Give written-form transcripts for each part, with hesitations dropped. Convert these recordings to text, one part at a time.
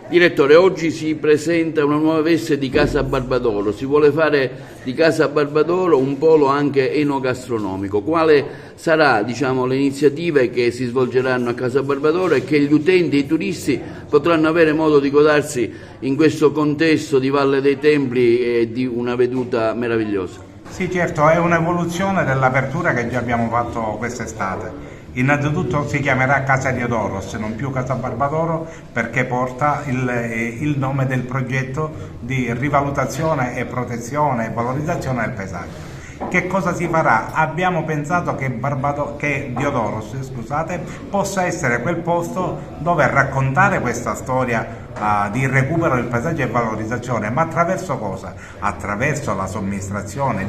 Direttore, oggi si presenta una nuova veste di Casa Barbadoro, si vuole fare di Casa Barbadoro un polo anche enogastronomico. Quale sarà, le iniziative che si svolgeranno a Casa Barbadoro e che gli utenti e i turisti potranno avere modo di godersi in questo contesto di Valle dei Templi e di una veduta meravigliosa? Sì, certo, è un'evoluzione dell'apertura che già abbiamo fatto quest'estate. Innanzitutto si chiamerà Casa Diodoros, non più Casa Barbadoro, perché porta il nome del progetto di rivalutazione e protezione e valorizzazione del paesaggio. Che cosa si farà? Abbiamo pensato che Diodoros, possa essere quel posto dove raccontare questa storia di recupero del paesaggio e valorizzazione, ma attraverso cosa? Attraverso la somministrazione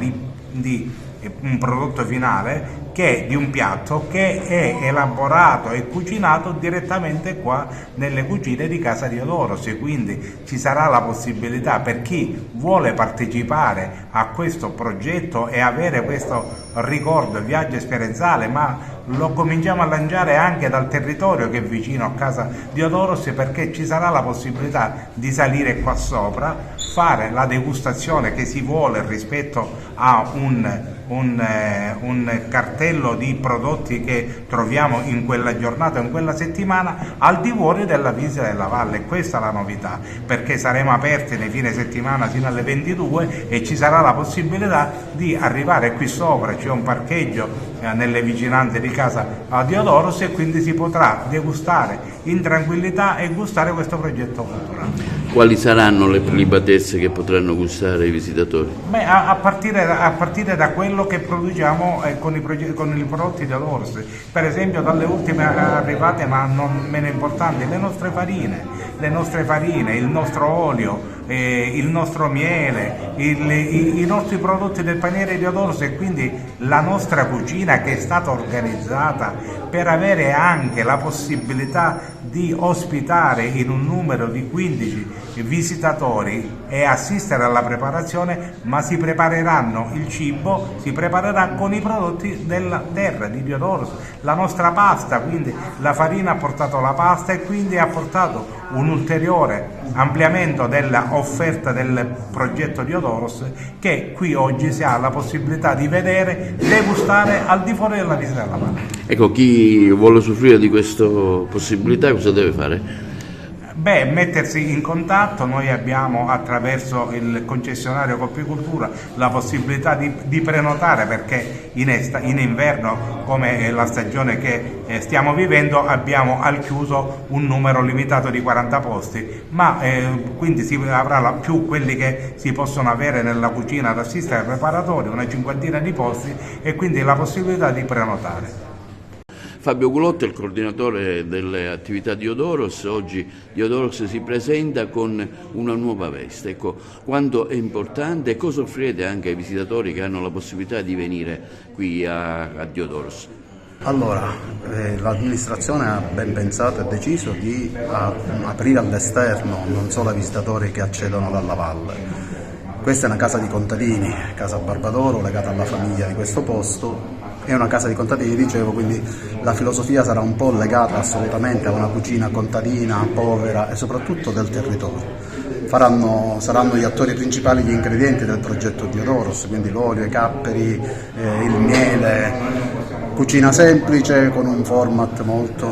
di un prodotto finale di un piatto che è elaborato e cucinato direttamente qua nelle cucine di Casa Diodoros, e quindi ci sarà la possibilità per chi vuole partecipare a questo progetto e avere questo ricordo, viaggio esperienziale, ma lo cominciamo a lanciare anche dal territorio che è vicino a Casa Diodoros, perché ci sarà la possibilità di salire qua sopra, fare la degustazione che si vuole rispetto a un cartello di prodotti che troviamo in quella giornata, in quella settimana, al di fuori della visita della valle. Questa è la novità, perché saremo aperti nei fine settimana fino alle 22 e ci sarà la possibilità di arrivare qui sopra. C'è un parcheggio nelle vicinanze di Casa Diodoros e quindi si potrà degustare in tranquillità e gustare questo progetto culturale. Quali saranno le prelibatezze che potranno gustare i visitatori? Beh, a partire da quello che produciamo con i prodotti di Diodoros, per esempio dalle ultime arrivate, ma non meno importanti, le nostre farine, il nostro olio, il nostro miele, i nostri prodotti del paniere di Diodoros, e quindi la nostra cucina che è stata organizzata per avere anche la possibilità di ospitare in un numero di 15 visitatori e assistere alla preparazione, ma si prepareranno il cibo, si preparerà con i prodotti della terra di Diodoros. La nostra pasta, quindi la farina ha portato la pasta e quindi ha portato un ulteriore ampliamento dell'offerta del progetto Diodoros, che qui oggi si ha la possibilità di vedere, degustare al di fuori della visita della valle. Ecco, chi vuole usufruire di questa possibilità cosa deve fare? Beh, mettersi in contatto. Noi abbiamo attraverso il concessionario Coppicultura la possibilità di prenotare, perché in inverno, come la stagione che stiamo vivendo, abbiamo al chiuso un numero limitato di 40 posti, ma quindi si avrà più quelli che si possono avere nella cucina ad assistere ai preparatori, una cinquantina di posti, e quindi la possibilità di prenotare. Fabio Gulotto è il coordinatore delle attività di Diodoros. Oggi Diodoros si presenta con una nuova veste. Ecco, quanto è importante e cosa offrite anche ai visitatori che hanno la possibilità di venire qui a Diodoros? Allora, l'amministrazione ha ben pensato e deciso di aprire all'esterno, non solo ai visitatori che accedono dalla valle. Questa è una casa di contadini, Casa Barbadoro, legata alla famiglia di questo posto. È una casa di contadini, dicevo, quindi la filosofia sarà un po' legata assolutamente a una cucina contadina, povera e soprattutto del territorio. Saranno gli attori principali gli ingredienti del progetto Diodoros, quindi l'olio, i capperi, il miele, cucina semplice con un format molto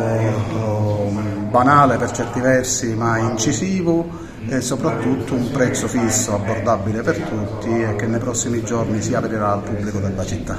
banale per certi versi ma incisivo, e soprattutto un prezzo fisso, abbordabile per tutti e che nei prossimi giorni si aprirà al pubblico della città.